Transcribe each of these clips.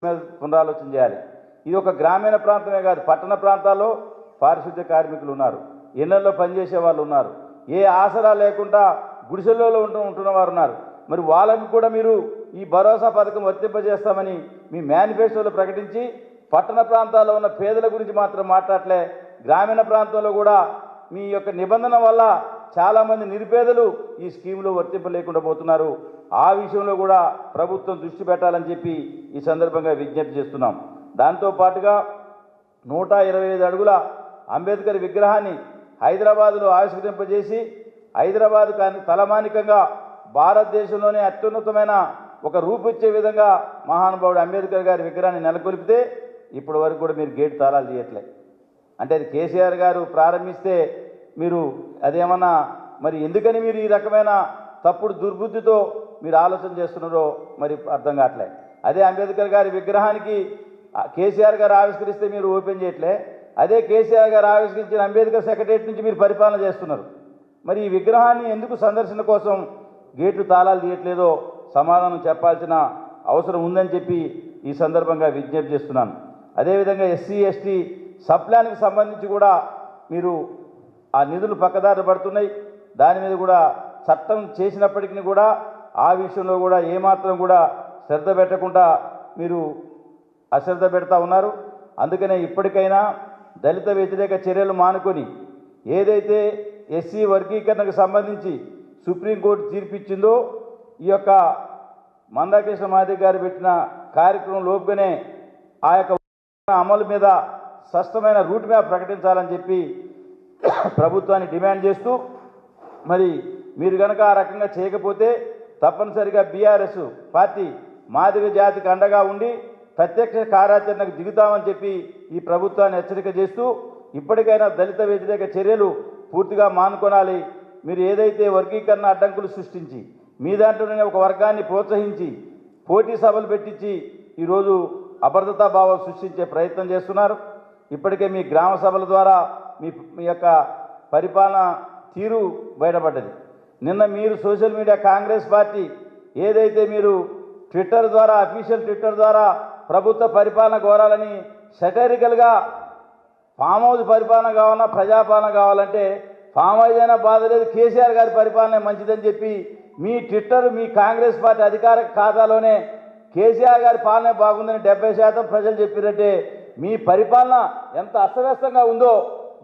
పునరాలోచన చేయాలి. ఇది ఒక గ్రామీణ ప్రాంతమే కాదు, పట్టణ ప్రాంతాల్లో పారిశుద్ధ్య కార్మికులు ఉన్నారు, ఇళ్లలో పనిచేసే వాళ్ళు ఉన్నారు, ఏ ఆసరా లేకుండా గుడిసెల్లో ఉంటున్న వారు ఉన్నారు. మరి వాళ్ళని కూడా మీరు ఈ భరోసా పథకం వర్తింపజేస్తామని మీ మేనిఫెస్టోలో ప్రకటించి పట్టణ ప్రాంతాల్లో ఉన్న పేదల గురించి మాత్రం మాట్లాడలే. గ్రామీణ ప్రాంతంలో కూడా మీ యొక్క నిబంధన వల్ల చాలామంది నిరుపేదలు ఈ స్కీమ్లో వర్తింపలేకుండా పోతున్నారు. ఆ విషయంలో కూడా ప్రభుత్వం దృష్టి పెట్టాలని చెప్పి ఈ సందర్భంగా విజ్ఞప్తి చేస్తున్నాం. దాంతోపాటుగా 125 అడుగుల అంబేద్కర్ విగ్రహాన్ని హైదరాబాదులో ఆవిష్కరింపజేసి హైదరాబాద్ తలమానికంగా భారతదేశంలోనే అత్యున్నతమైన ఒక రూపిచ్చే విధంగా మహానుభావుడు అంబేద్కర్ గారి విగ్రహాన్ని నెలకొల్పితే ఇప్పటి వరకు కూడా మీరు గేట్ తాళాలు తీయట్లే. అంటే అది కేసీఆర్ గారు ప్రారంభిస్తే మీరు అదేమన్నా మరి ఎందుకని మీరు ఈ రకమైన తప్పుడు దుర్బుద్ధితో మీరు ఆలోచన చేస్తున్నారో మరి అర్థం కావట్లే. అదే అంబేద్కర్ గారి విగ్రహానికి కేసీఆర్ గారు ఆవిష్కరిస్తే మీరు ఓపెన్ చేయట్లే. అదే కేసీఆర్ గారు ఆవిష్కరించిన అంబేద్కర్ సెక్రటరియట్ నుంచి మీరు పరిపాలన చేస్తున్నారు. మరి ఈ విగ్రహాన్ని ఎందుకు సందర్శన కోసం గేట్లు తాళాలు తీయట్లేదో సమాధానం చెప్పాల్సిన అవసరం ఉందని చెప్పి ఈ సందర్భంగా విజ్ఞప్తి చేస్తున్నాను. అదేవిధంగా ఎస్సీ ఎస్టీ సప్లాన్కి సంబంధించి కూడా మీరు ఆ నిధులు పక్కదారి పడుతున్నాయి. దాని మీద కూడా చట్టం చేసినప్పటికీ కూడా ఆ విషయంలో కూడా ఏమాత్రం కూడా శ్రద్ధ పెట్టకుండా మీరు అశ్రద్ధ పెడతా ఉన్నారు. అందుకనే ఇప్పటికైనా దళిత వ్యతిరేక చర్యలు మానుకొని ఏదైతే ఎస్సీ వర్గీకరణకు సంబంధించి సుప్రీంకోర్టు తీర్పిచ్చిందో ఈ యొక్క మందాకృష్ణ మాదిగ గారు పెట్టిన కార్యక్రమం లోపుగానే ఆ యొక్క అమలు మీద స్పష్టమైన రూట్ మ్యాప్ ప్రకటించాలని చెప్పి ప్రభుత్వాన్ని డిమాండ్ చేస్తూ మరి మీరు కనుక ఆ రకంగా చేయకపోతే తప్పనిసరిగా బీఆర్ఎస్ పార్టీ మాదిగ జాతికి అండగా ఉండి ప్రత్యక్ష కార్యాచరణకు దిగుతామని చెప్పి ఈ ప్రభుత్వాన్ని హెచ్చరిక చేస్తూ ఇప్పటికైనా దళిత వ్యతిరేక చర్యలు పూర్తిగా మానుకొనాలి. మీరు ఏదైతే వర్గీకరణ అడ్డంకులు సృష్టించి మీ దాంట్లోనే ఒక వర్గాన్ని ప్రోత్సహించి పోటీ సభలు పెట్టించి ఈరోజు అభద్రతా భావం సృష్టించే ప్రయత్నం చేస్తున్నారు. ఇప్పటికే మీ గ్రామ సభల ద్వారా మీ యొక్క పరిపాలన తీరు బయటపడ్డది. నిన్న మీరు సోషల్ మీడియా కాంగ్రెస్ పార్టీ ఏదైతే మీరు ట్విట్టర్ ద్వారా అఫీషియల్ ట్విట్టర్ ద్వారా ప్రభుత్వ పరిపాలన కోరాలని సెటరికల్గా ఫామ్ హౌస్ పరిపాలన కావాలన్నా ప్రజాపాలన కావాలంటే ఫామ్ హౌస్ అయినా బాధ లేదు, కేసీఆర్ గారి పరిపాలన మంచిదని చెప్పి మీ ట్విట్టర్ మీ కాంగ్రెస్ పార్టీ అధికారిక ఖాతాలోనే కేసీఆర్ గారి పాలనే బాగుందని 70% ప్రజలు చెప్పినట్టే మీ పరిపాలన ఎంత అస్తవ్యస్తంగా ఉందో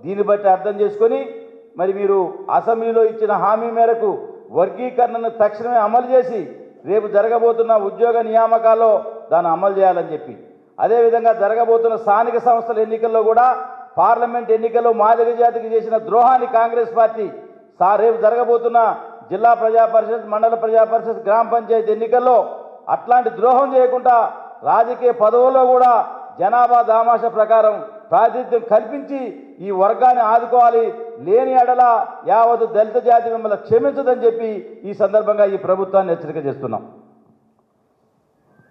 దీన్ని బట్టి అర్థం చేసుకొని మరి మీరు అసెంబ్లీలో ఇచ్చిన హామీ మేరకు వర్గీకరణను తక్షణమే అమలు చేసి రేపు జరగబోతున్న ఉద్యోగ నియామకాల్లో దాన్ని అమలు చేయాలని చెప్పి అదేవిధంగా జరగబోతున్న స్థానిక సంస్థల ఎన్నికల్లో కూడా పార్లమెంట్ ఎన్నికల్లో మాదిగ జాతికి చేసిన ద్రోహాన్ని కాంగ్రెస్ పార్టీ రేపు జరగబోతున్న జిల్లా ప్రజా పరిషత్ మండల ప్రజా పరిషత్ గ్రామ పంచాయతీ ఎన్నికల్లో అట్లాంటి ద్రోహం చేయకుండా రాజకీయ పదవుల్లో కూడా జనాభా దామాష ప్రకారం ప్రాతినిధ్యం కల్పించి ఈ వర్గాన్ని ఆదుకోవాలి. లేని ఎడల యావత్ దళిత జాతి మిమ్మల్ని క్షమించదని చెప్పి ఈ సందర్భంగా ఈ ప్రభుత్వాన్ని హెచ్చరిక చేస్తున్నాం.